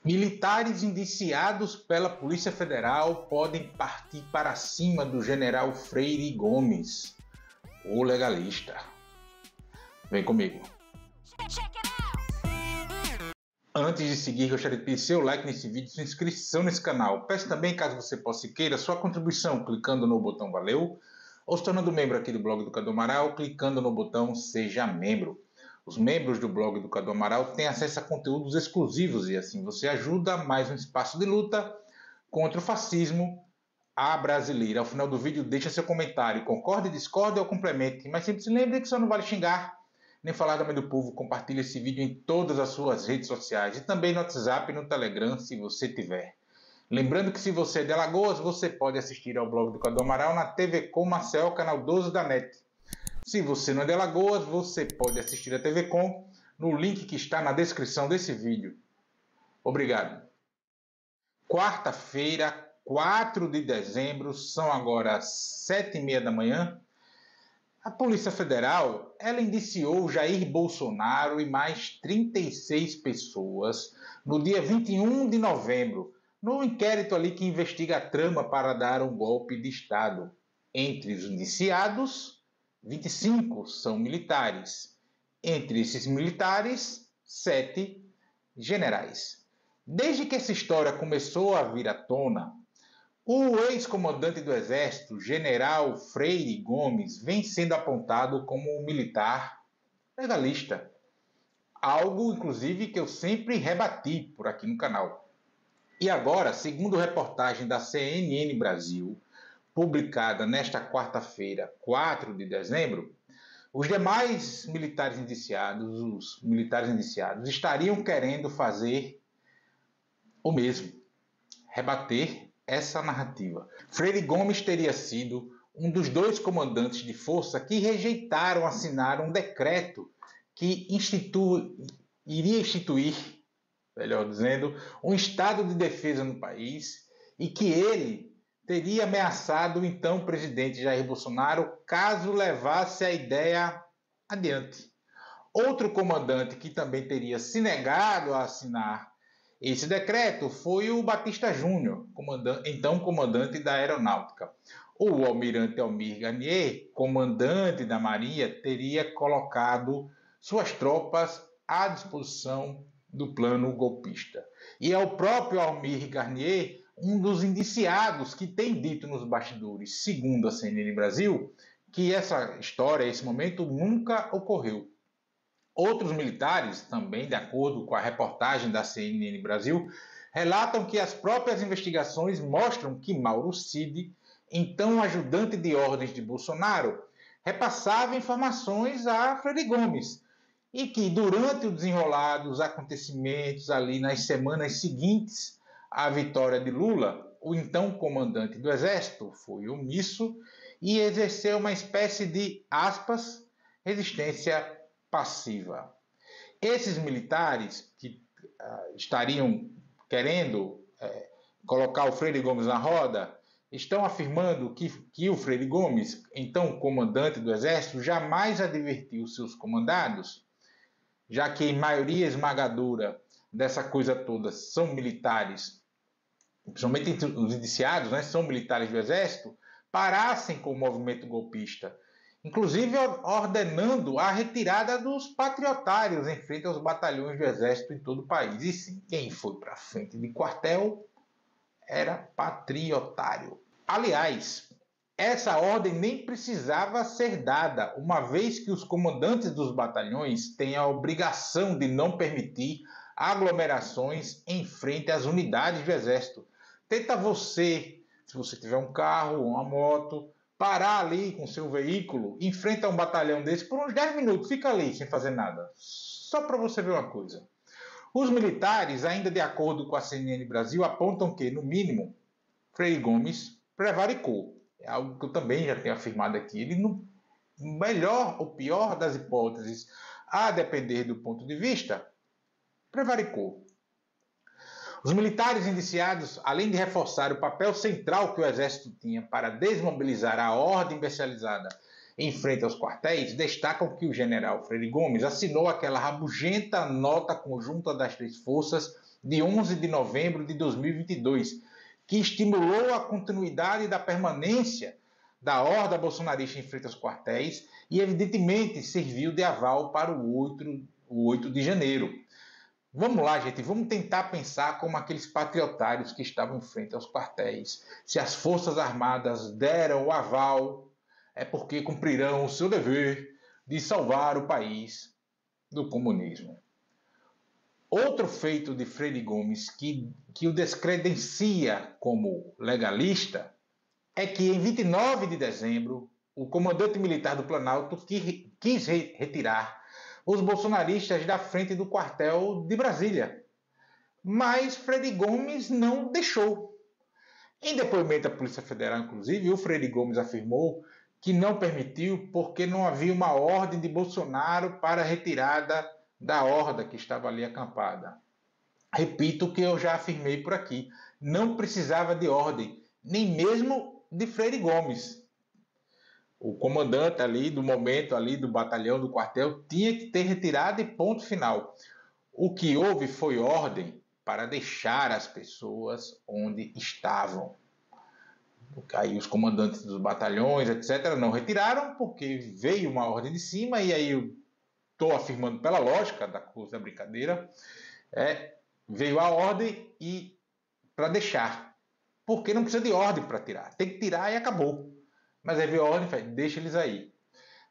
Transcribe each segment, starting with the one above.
Militares indiciados pela Polícia Federal podem partir para cima do general Freire Gomes, o legalista. Vem comigo. Antes de seguir, gostaria de pedir seu like nesse vídeo, sua inscrição nesse canal. Peço também, caso você possa e queira, sua contribuição clicando no botão Valeu ou se tornando membro aqui do blog do Cadu Amaral, clicando no botão Seja Membro. Os membros do blog do Cadu Amaral têm acesso a conteúdos exclusivos e assim você ajuda mais um espaço de luta contra o fascismo à brasileira. Ao final do vídeo, deixa seu comentário, concorde, discorde ou complemente, mas sempre se lembre que só não vale xingar nem falar da mãe do povo. Compartilhe esse vídeo em todas as suas redes sociais e também no WhatsApp e no Telegram, se você tiver. Lembrando que se você é de Alagoas, você pode assistir ao blog do Cadu Amaral na TV Com Marcel, canal 12 da NET. Se você não é de Alagoas, você pode assistir a TV Com no link que está na descrição desse vídeo. Obrigado. Quarta-feira, 4 de dezembro, são agora 7h30 da manhã. A Polícia Federal, ela indiciou Jair Bolsonaro e mais 36 pessoas no dia 21 de novembro, no inquérito ali que investiga a trama para dar um golpe de Estado. Entre os indiciados, 25 são militares. Entre esses militares, 7 generais. Desde que essa história começou a vir à tona, o ex-comandante do Exército, general Freire Gomes, vem sendo apontado como um militar legalista. Algo, inclusive, que eu sempre rebati por aqui no canal. E agora, segundo reportagem da CNN Brasil, publicada nesta quarta-feira, 4 de dezembro, os demais militares indiciados, estariam querendo fazer o mesmo, rebater essa narrativa. Freire Gomes teria sido um dos 2 comandantes de força que rejeitaram assinar um decreto que iria instituir, melhor dizendo, um estado de defesa no país e que ele teria ameaçado o então presidente Jair Bolsonaro caso levasse a ideia adiante. Outro comandante que também teria se negado a assinar esse decreto foi o Batista Júnior, então comandante da Aeronáutica. O almirante Almir Garnier, comandante da Marinha, teria colocado suas tropas à disposição do plano golpista. E é o próprio Almir Garnier, um dos indiciados, que tem dito nos bastidores, segundo a CNN Brasil, que essa história, esse momento, nunca ocorreu. Outros militares, também de acordo com a reportagem da CNN Brasil, relatam que as próprias investigações mostram que Mauro Cid, então ajudante de ordens de Bolsonaro, repassava informações a Freire Gomes e que durante o desenrolar dos acontecimentos ali nas semanas seguintes à vitória de Lula, o então comandante do Exército foi omisso e exerceu uma espécie de, aspas, resistência passiva. Esses militares que estariam querendo colocar o Freire Gomes na roda, estão afirmando que o Freire Gomes, então comandante do Exército, jamais advertiu seus comandados, já que a maioria esmagadora dessa coisa toda são militares, principalmente os indiciados, né, são militares do Exército, parassem com o movimento golpista, inclusive ordenando a retirada dos patriotários em frente aos batalhões do Exército em todo o país. E sim, quem foi para frente de quartel era patriotário. Aliás, essa ordem nem precisava ser dada, uma vez que os comandantes dos batalhões têm a obrigação de não permitir aglomerações em frente às unidades do Exército. Tenta você, se você tiver um carro ou uma moto, parar ali com seu veículo, enfrenta um batalhão desse por uns 10 minutos, fica ali sem fazer nada. Só para você ver uma coisa. Os militares, ainda de acordo com a CNN Brasil, apontam que, no mínimo, Freire Gomes prevaricou. É algo que eu também já tenho afirmado aqui. Ele, no melhor ou pior das hipóteses, a depender do ponto de vista, prevaricou. Os militares indiciados, além de reforçar o papel central que o Exército tinha para desmobilizar a ordem especializada em frente aos quartéis, destacam que o general Freire Gomes assinou aquela rabugenta nota conjunta das 3 forças de 11 de novembro de 2022, que estimulou a continuidade da permanência da horda bolsonarista em frente aos quartéis e, evidentemente, serviu de aval para o 8 de janeiro. Vamos lá, gente, vamos tentar pensar como aqueles patriotários que estavam em frente aos quartéis. Se as Forças Armadas deram o aval, é porque cumprirão o seu dever de salvar o país do comunismo. Outro feito de Freire Gomes que o descredencia como legalista é que em 29 de dezembro o comandante militar do Planalto quis retirar os bolsonaristas da frente do quartel de Brasília, mas Freire Gomes não deixou. Em depoimento à Polícia Federal, inclusive, o Freire Gomes afirmou que não permitiu porque não havia uma ordem de Bolsonaro para a retirada da horda que estava ali acampada. Repito o que eu já afirmei por aqui, não precisava de ordem, nem mesmo de Freire Gomes. O comandante ali, do momento ali do batalhão, do quartel, tinha que ter retirado e ponto final. O que houve foi ordem para deixar as pessoas onde estavam. Aí os comandantes dos batalhões, etc., não retiraram, porque veio uma ordem de cima, e aí eu estou afirmando pela lógica da coisa, da brincadeira, veio a ordem e para deixar. Porque não precisa de ordem para tirar. Tem que tirar e acabou. Mas aí veio a ordem e fala, deixa eles aí.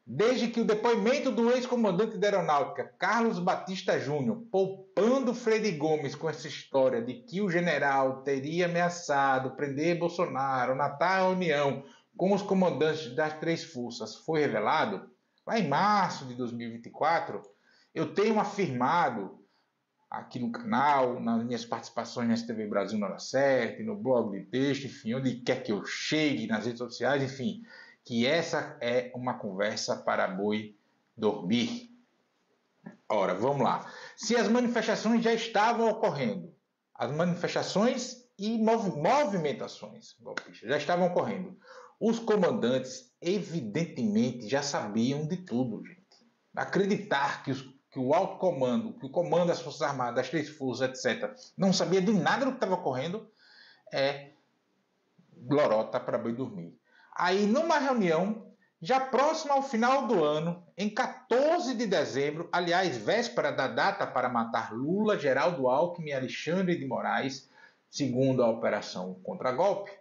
Desde que o depoimento do ex-comandante da Aeronáutica, Carlos Batista Júnior, poupando Freire Gomes com essa história de que o general teria ameaçado prender Bolsonaro na tal reunião com os comandantes das três forças, foi revelado, lá em março de 2024, eu tenho afirmado aqui no canal, nas minhas participações na STV Brasil na Hora Certa, no blog de texto, enfim, onde quer que eu chegue, nas redes sociais, enfim, que essa é uma conversa para boi dormir. Ora, vamos lá. Se as manifestações já estavam ocorrendo, as manifestações e movimentações golpistas já estavam ocorrendo, os comandantes evidentemente já sabiam de tudo, gente. Acreditar que o alto comando, que o comando das Forças Armadas, das três forças, etc., não sabia de nada do que estava ocorrendo, é lorota para boi dormir. Aí, numa reunião, já próxima ao final do ano, em 14 de dezembro, aliás, véspera da data para matar Lula, Geraldo Alckmin e Alexandre de Moraes, segundo a Operação Contragolpe,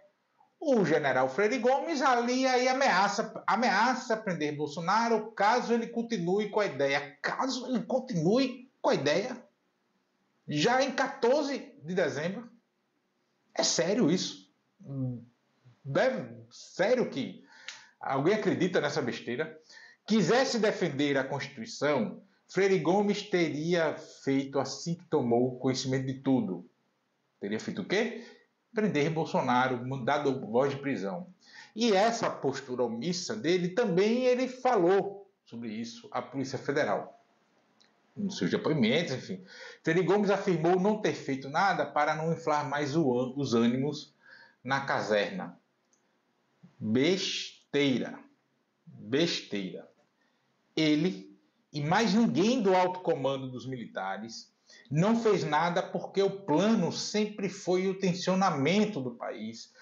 o general Freire Gomes ali aí ameaça prender Bolsonaro caso ele continue com a ideia. Caso ele continue com a ideia, já em 14 de dezembro. É sério isso? Sério que alguém acredita nessa besteira? Quisesse defender a Constituição, Freire Gomes teria feito assim que tomou conhecimento de tudo. Teria feito o quê? Prender Bolsonaro, dado voz de prisão. E essa postura omissa dele também ele falou sobre isso à Polícia Federal. Nos seus depoimentos, enfim. Freire Gomes afirmou não ter feito nada para não inflar mais os ânimos na caserna. Besteira. Besteira. Ele e mais ninguém do alto comando dos militares não fez nada porque o plano sempre foi o tensionamento do país,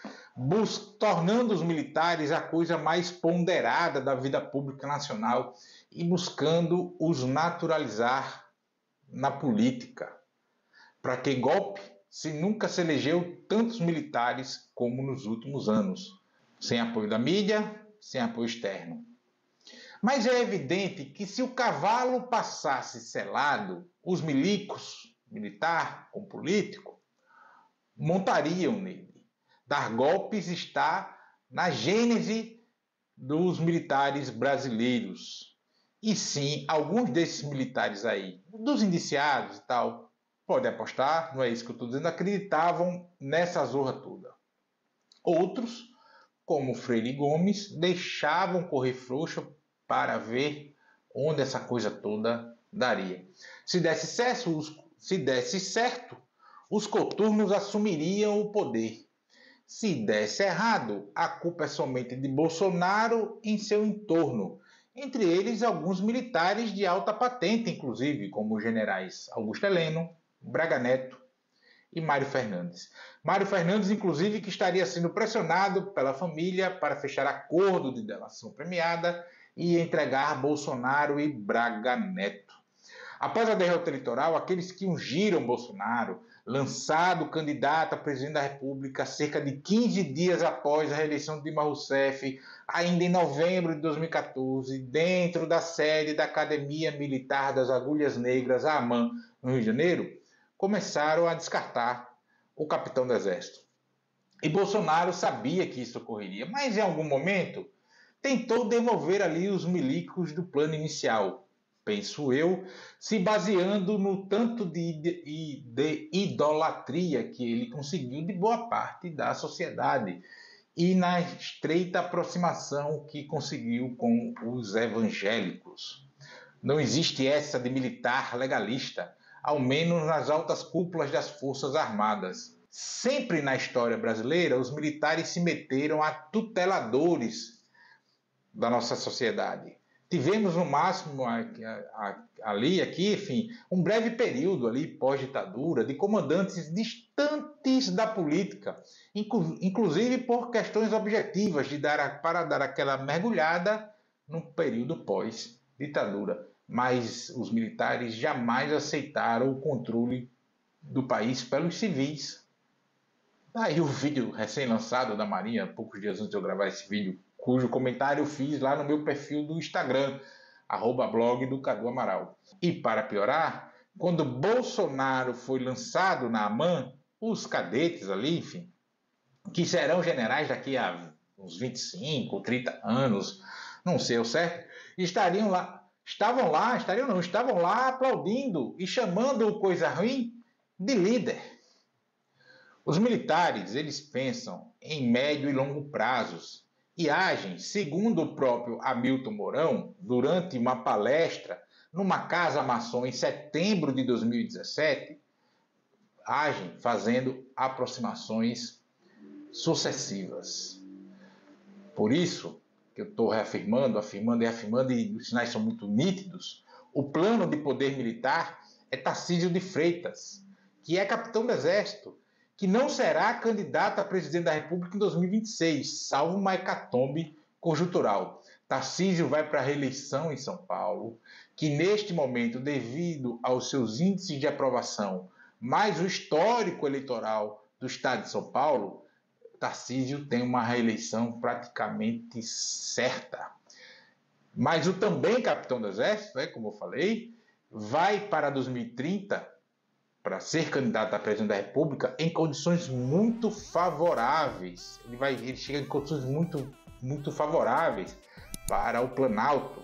tornando os militares a coisa mais ponderada da vida pública nacional e buscando os naturalizar na política. Para que golpe se nunca se elegeu tantos militares como nos últimos anos, sem apoio da mídia, sem apoio externo. Mas é evidente que se o cavalo passasse selado, os milicos, militar com político, montariam nele. Dar golpes está na gênese dos militares brasileiros. E sim, alguns desses militares aí, dos indiciados e tal, pode apostar, não é isso que eu estou dizendo, acreditavam nessa zorra toda. Outros, como Freire Gomes, deixavam correr frouxa para ver onde essa coisa toda daria. Se desse certo, os coturnos assumiriam o poder. Se desse errado, a culpa é somente de Bolsonaro em seu entorno, entre eles alguns militares de alta patente, inclusive, como os generais Augusto Heleno, Braga Neto e Mário Fernandes. Mário Fernandes, inclusive, que estaria sendo pressionado pela família para fechar acordo de delação premiada e entregar Bolsonaro e Braga Neto. Após a derrota eleitoral, aqueles que ungiram Bolsonaro, lançado candidato a presidente da República cerca de 15 dias após a reeleição de Dilma Rousseff, ainda em novembro de 2014, dentro da sede da Academia Militar das Agulhas Negras, a AMAN, no Rio de Janeiro, começaram a descartar o capitão do Exército. E Bolsonaro sabia que isso ocorreria, mas em algum momento tentou devolver ali os milicos do plano inicial, penso eu, se baseando no tanto de idolatria que ele conseguiu de boa parte da sociedade e na estreita aproximação que conseguiu com os evangélicos. Não existe essa de militar legalista, ao menos nas altas cúpulas das Forças Armadas. Sempre na história brasileira, os militares se meteram a tuteladores da nossa sociedade. Tivemos no máximo aqui, enfim, um breve período ali pós-ditadura de comandantes distantes da política, inclusive por questões objetivas para dar aquela mergulhada no período pós-ditadura. Mas os militares jamais aceitaram o controle do país pelos civis. Daí o vídeo recém-lançado da Marinha, poucos dias antes de eu gravar esse vídeo, cujo comentário eu fiz lá no meu perfil do Instagram, @blog do Cadu Amaral. E para piorar, quando Bolsonaro foi lançado na AMAN, os cadetes ali, enfim, que serão generais daqui a uns 25 ou 30 anos, não sei o certo, estavam lá aplaudindo e chamando o coisa ruim de líder. Os militares, eles pensam em médio e longo prazos e agem, segundo o próprio Hamilton Mourão, durante uma palestra numa casa maçom em setembro de 2017, agem fazendo aproximações sucessivas. Por isso que eu estou afirmando, e os sinais são muito nítidos, o plano de poder militar é Tarcísio de Freitas, que é capitão do Exército, que não será candidato a presidente da República em 2026, salvo uma hecatombe conjuntural. Tarcísio vai para a reeleição em São Paulo, que neste momento, devido aos seus índices de aprovação, mais o histórico eleitoral do estado de São Paulo, Tarcísio tem uma reeleição praticamente certa. Mas o também capitão do Exército, como eu falei, vai para 2030 para ser candidato a presidente da República em condições muito favoráveis. Ele chega em condições muito favoráveis para o Planalto,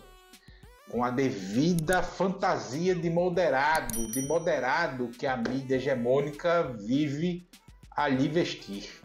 com a devida fantasia de moderado que a mídia hegemônica vive a lhe vestir.